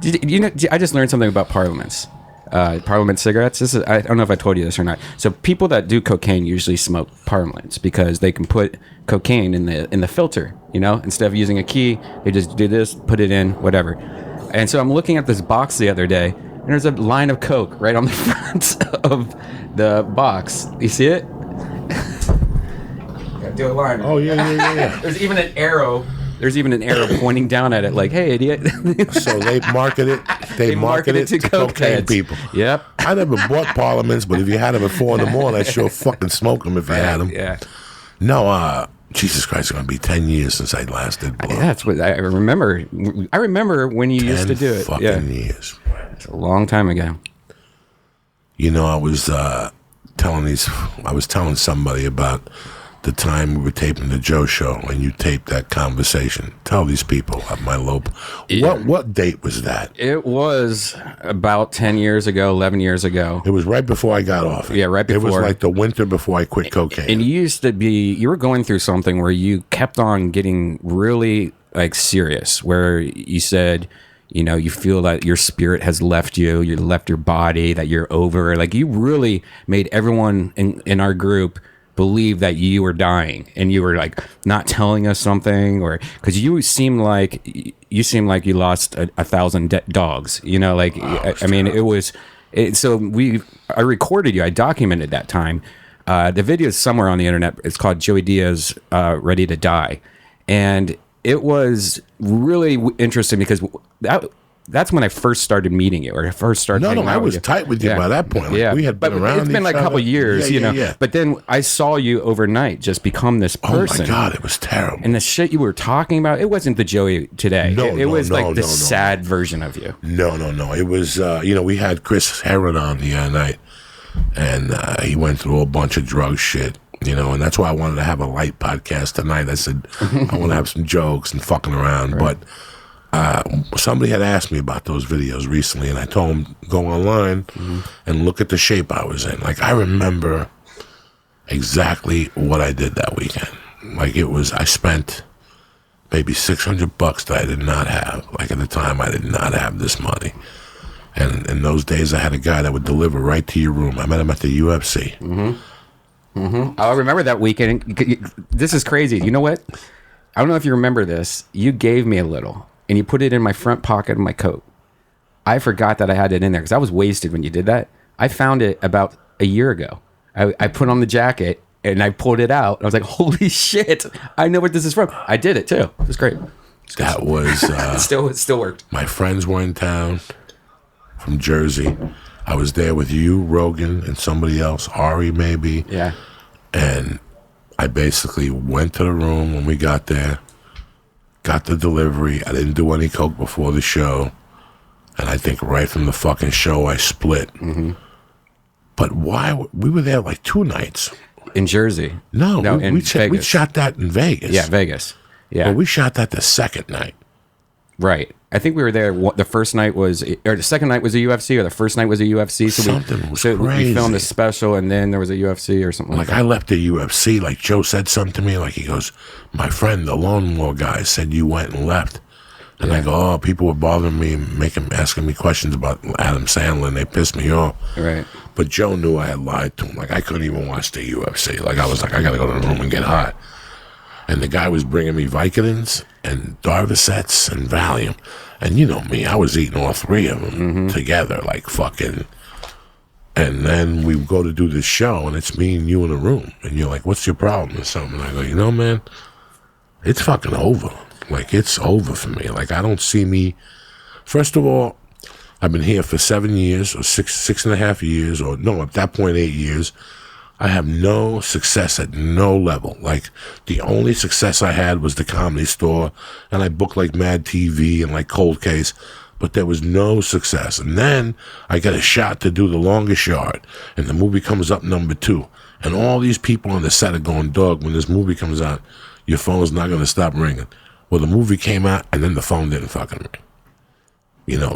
I just learned something about parliaments. Parliament cigarettes. I don't know if I told you this or not. So people that do cocaine usually smoke parliaments because they can put cocaine in the filter. Instead of using a key, they just do this, put it in, whatever. And so I'm looking at this box the other day, and there's a line of coke right on the front of the box. You see it? Do a line. Oh yeah. There's even an arrow. There's even an arrow pointing down at it, like, "Hey, idiot!" So they market it. They market it to cocaine heads. people. Yep. I never bought parliaments, but if you had them at 4 a.m, I sure fucking smoke them if you had them. Yeah. No, Jesus Christ, it's gonna be 10 years since I last did blow. Yeah, that's what I remember. I remember when you used to do it. Fucking years. It's a long time ago. I was telling somebody about the time we were taping the Joe Show, and you taped that conversation. Tell these people at my lope. Yeah. What date was that? It was about 10 years ago, 11 years ago. It was right before I got off. Yeah, right before. It was like the winter before I quit cocaine. And you were going through something where you kept on getting really serious, where you said, you feel that your spirit has left you left your body, that you're over. Like, you really made everyone in our group believe that you were dying, and you were not telling us something, or because you seemed like you lost 1,000 dogs. I mean, it was. So I recorded you. I documented that time. The video is somewhere on the internet. It's called Joey Diaz, Ready to Die, and it was really interesting because that's when I first started meeting you, or I first started. No, I was tight with you by that point. We had been around. It's been a couple years, Yeah. But then I saw you overnight just become this person. Oh my God, it was terrible. And the shit you were talking about, it wasn't the Joey today. It was the sad version of you. No. It was, we had Chris Heron on the other night, and he went through a bunch of drug shit. And that's why I wanted to have a light podcast tonight. I said, I want to have some jokes and fucking around. Right. But somebody had asked me about those videos recently, and I told them, go online and look at the shape I was in. I remember exactly what I did that weekend. I spent maybe $600 that I did not have. At the time, I did not have this money. And in those days, I had a guy that would deliver right to your room. I met him at the UFC. I remember that weekend. This is crazy. You know what? I don't know if you remember this. You gave me a little, and you put it in my front pocket of my coat. I forgot that I had it in there because I was wasted when you did that. I found it about a year ago. I put on the jacket, and I pulled it out. I was like, holy shit, I know what this is from. I did it, too. It was great. That was... it still worked. My friends were in town from Jersey. I was there with you, Rogan, and somebody else, Ari maybe. Yeah. And I basically went to the room when we got there, got the delivery. I didn't do any coke before the show. And I think right from the fucking show, I split. But why? We were there 2 nights. In Jersey? No, we Vegas. shot that in Vegas. Yeah, Vegas. Yeah. But we shot that the second night. Right. I think we were there. The first night was, or the second night was a UFC, or the first night was a UFC. So we filmed a special, and then there was a UFC or something like that. I left the UFC. Joe said something to me. He goes, "My friend, the lawnmower guy, said you went and left." And I go, "Oh, people were bothering me, asking me questions about Adam Sandler, and they pissed me off." Right. But Joe knew I had lied to him. I couldn't even watch the UFC. I was I got to go to the room and get hot. And the guy was bringing me Vicodins and Darvocets and Valium. And you know me, I was eating all 3 of them together, fucking. And then we go to do this show, and it's me and you in a room. And you're like, what's your problem or something? And I go, man, it's fucking over. It's over for me. I don't see me. First of all, I've been here for 7 years, or 6.5 years, or no, at that point, 8 years. I have no success at no level. The only success I had was the Comedy Store, and I booked Mad TV and Cold Case, but there was no success. And then I got a shot to do The Longest Yard, and the movie comes up number 2. And all these people on the set are going, dog, when this movie comes out, your phone's not going to stop ringing. Well, the movie came out, and then the phone didn't fucking ring.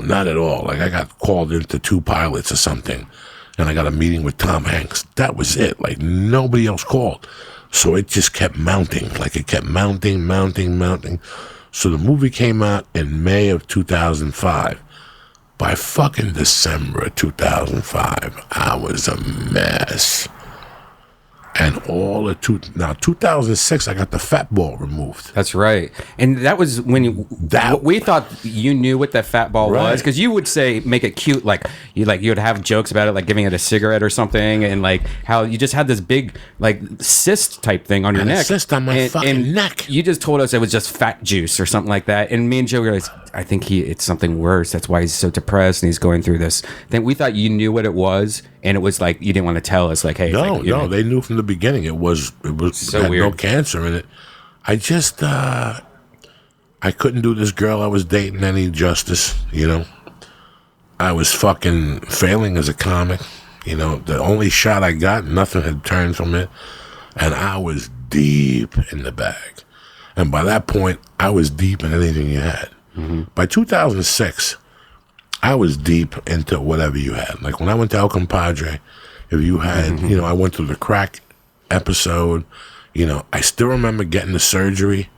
Not at all. I got called into 2 pilots or something. And I got a meeting with Tom Hanks. That was it. Nobody else called. So it just kept mounting. It kept mounting. So the movie came out in May of 2005. By fucking December of 2005, I was a mess. And all of 2006, I got the fat ball removed. That's right. And that was when we thought you knew what that fat ball was, because you would say, make it cute, like you would have jokes about it, like giving it a cigarette or something, and like how you just had this big like cyst type thing on your neck. A cyst on my fucking neck. You just told us it was just fat juice or something like that. And me and Joe realized, I think it's something worse. That's why he's so depressed and he's going through this. Then we thought you knew what it was, and it was like you didn't want to tell us. Like, hey, no, they knew from the beginning. It was so had weird. No cancer in it. I just I couldn't do this girl I was dating any justice. You know, I was fucking failing as a comic. You know, the only shot I got, nothing had turned from it, and I was deep in the bag. And by that point, I was deep in anything you had. Mm-hmm. By 2006, I was deep into whatever you had. Like when I went to El Compadre, if you had, you know, I went through the crack episode. You know, I still remember getting the surgery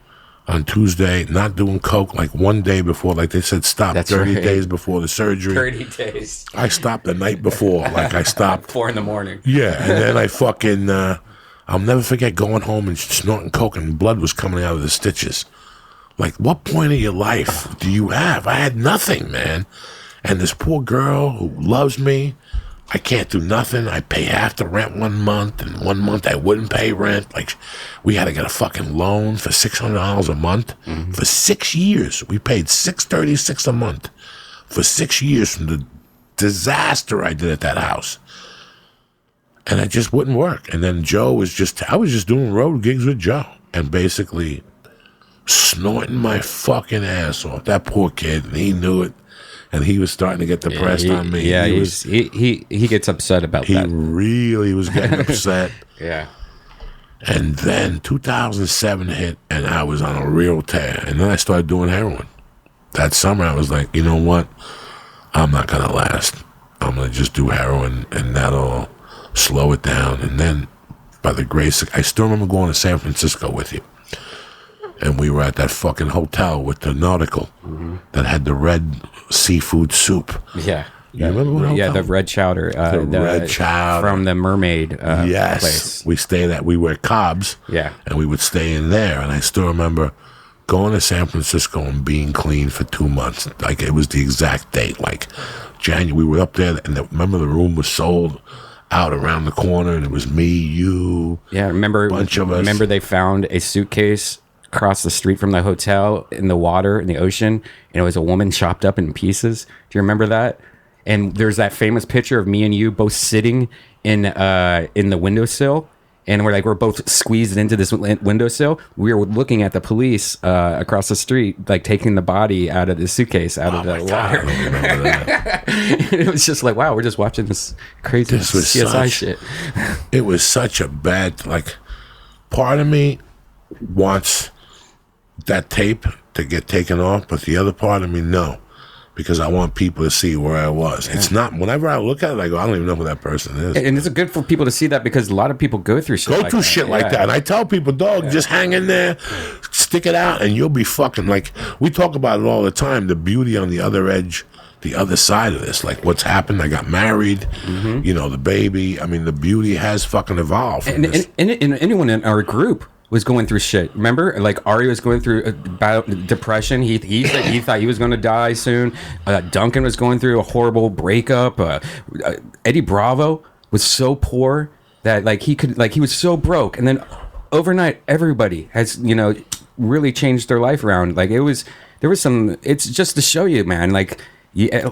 on Tuesday, not doing coke, like one day before. Like they said, stop. That's 30 days before the surgery. 30 days. I stopped the night before. Like I stopped. 4 a.m. Yeah, and then I fucking, I'll never forget going home and snorting coke and blood was coming out of the stitches. Like, what point of your life do you have? I had nothing, man. And this poor girl who loves me, I can't do nothing. I pay half the rent 1 month, and 1 month I wouldn't pay rent. Like, we had to get a fucking loan for $600 a month. Mm-hmm. For 6 years, we paid $636 a month for 6 years from the disaster I did at that house. And it just wouldn't work. And then I was just doing road gigs with Joe, and basically snorting my fucking ass off. That poor kid, and he knew it, and he was starting to get depressed on me. Yeah, he gets upset about that. He really was getting upset. Yeah. And then 2007 hit, and I was on a real tear. And then I started doing heroin. That summer, I was like, you know what? I'm not going to last. I'm going to just do heroin, and that'll slow it down. And then, by the grace, I still remember going to San Francisco with you. And we were at that fucking hotel with the nautical that had the red seafood soup. Yeah. You remember what hotel? Yeah, the red chowder. The red chowder. From the mermaid yes. place. We stayed at, we were at Cobb's. Yeah. And we would stay in there. And I still remember going to San Francisco and being clean for 2 months. Like, it was the exact date. Like, January, we were up there, and remember the room was sold out around the corner, and it was me, you, remember, a bunch of us. Remember they found a suitcase across the street from the hotel in the water, in the ocean, and it was a woman chopped up in pieces. Do you remember that? And there's that famous picture of me and you both sitting in the windowsill, and we're both squeezed into this windowsill. We were looking at the police across the street, like taking the body out of the suitcase out of the water. God, I don't remember that. It was just like, wow, we're just watching this crazy CSI shit. It was such a bad, like, part of me wants that tape to get taken off, but the other part of me, no. Because I want people to see where I was. It's not, whenever I look at it, I go, I don't even know who that person is. And it's good for people to see that, because a lot of people go through shit like that. And I tell people, dog, just hang in there, stick it out, and you'll be fucking, like, we talk about it all the time, the beauty on the other edge, the other side of this. Like, what's happened, I got married, you know, the baby. I mean, the beauty has fucking evolved. And anyone in our group was going through shit. Remember, like, Ari was going through depression. He said he thought he was going to die soon. Duncan was going through a horrible breakup. Eddie Bravo was so poor that he was so broke, and then overnight everybody has really changed their life around. Like, there was some. It's just to show you, man. Like,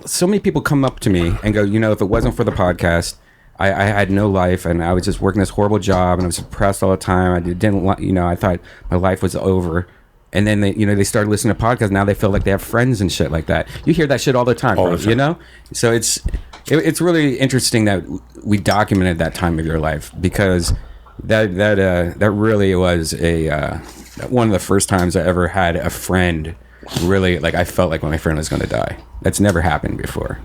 so many people come up to me and go, if it wasn't for the podcast, I had no life, and I was just working this horrible job, and I was depressed all the time. I thought my life was over. And then they started listening to podcasts. Now they feel like they have friends and shit like that. You hear that shit all the time, So it's really interesting that we documented that time of your life, because that really was one of the first times I ever had a friend really, like, I felt like my friend was going to die. That's never happened before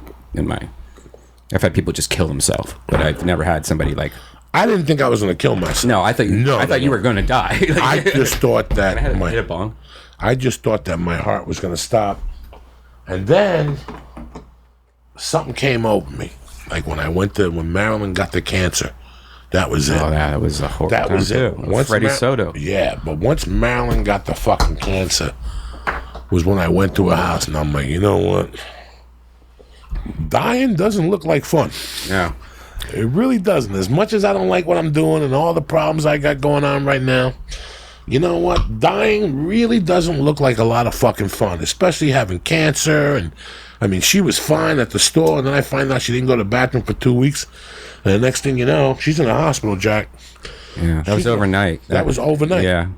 I've had people just kill themselves, but I've never had somebody like. I didn't think I was going to kill myself. No, I thought you were going to die. I just thought that hit a bong. I just thought that my heart was going to stop, and then something came over me. Like when Marilyn got the cancer, that was it. Oh, that was a horrible time too. Once Freddie Soto. Yeah, but once Marilyn got the fucking cancer, was when I went to her house, and I'm like, you know what? Dying doesn't look like fun. Yeah. It really doesn't. As much as I don't like what I'm doing and all the problems I got going on right now, you know what? Dying really doesn't look like a lot of fucking fun, especially having cancer. And I mean, she was fine at the store, and then I find out she didn't go to the bathroom for 2 weeks. And the next thing you know, she's in the hospital, Jack. Yeah, that was overnight. That was overnight. Yeah.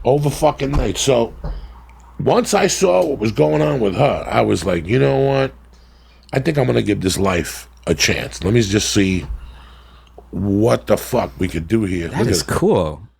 Over fucking night. So once I saw what was going on with her, I was like, you know what? I think I'm going to give this life a chance. Let me just see what the fuck we could do here. That is cool.